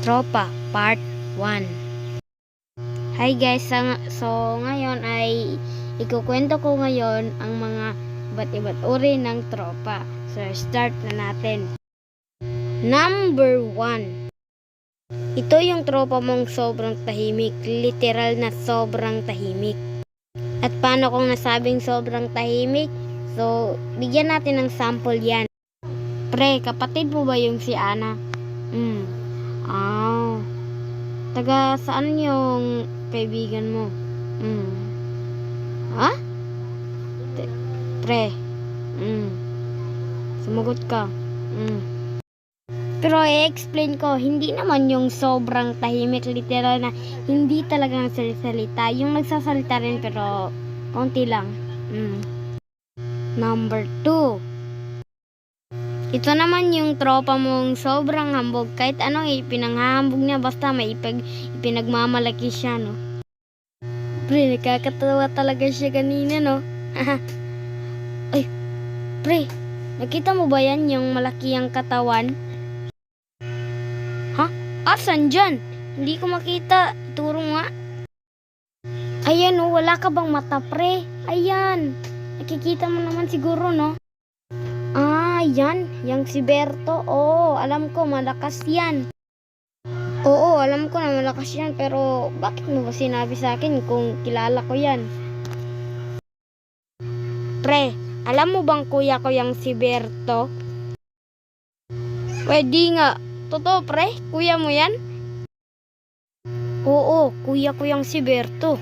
Tropa Part 1. Hi guys, so ngayon ay ikukwento ko ngayon ang mga iba't uri ng tropa. So start na natin. Number 1. Ito yung tropa mong sobrang tahimik, literal na sobrang tahimik. At paano kung nasabing sobrang tahimik? So bigyan natin ng sample yan. Pre, kapatid mo ba yung si Ana? Taga saan yung kaibigan mo? Ha? Pre. Sumagot ka. Pero i-explain ko, hindi naman yung sobrang tahimik, literal na hindi talaga nagsasalita. Yung nagsasalita rin pero konti lang. Number 2. Ito naman yung tropa mong sobrang hambog. Kahit anong ipinanghahambog niya, basta may ipinagmamalaki siya, no? Pre, nakakatawa talaga siya kanina, no? Ay, pre, nakita mo ba yan yung malaki ang katawan? Ha? Asan dyan? Hindi ko makita. Turo nga. Ayan, no? Wala ka bang mata, pre? Ayan. Nakikita mo naman siguro, no? Yan, yung si Berto. Oo, alam ko, malakas yan. Oo, alam ko na malakas yan, pero bakit mo ba sinabi sa akin kung kilala ko yan? Pre, alam mo bang kuya ko yung si Berto? Pwede nga. Totoo, pre? Kuya mo yan? Oo, kuya ko yung si Berto.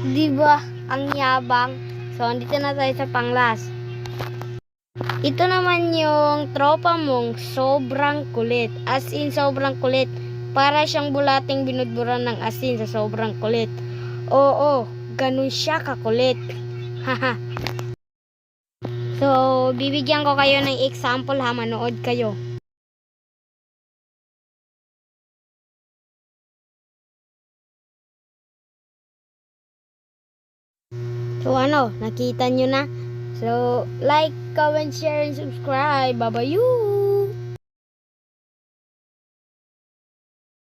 Diba, ang yabang? So, andito na tayo sa panglas. Ito naman yung tropa mong sobrang kulit. As in, sobrang kulit. Para siyang bulating binudburan ng asin sa sobrang kulit. Oo, ganun siya kakulit. Haha. So, bibigyan ko kayo ng example ha. Manood kayo. So, nakita nyo na? So, like, comment, share, and subscribe. Bye-bye!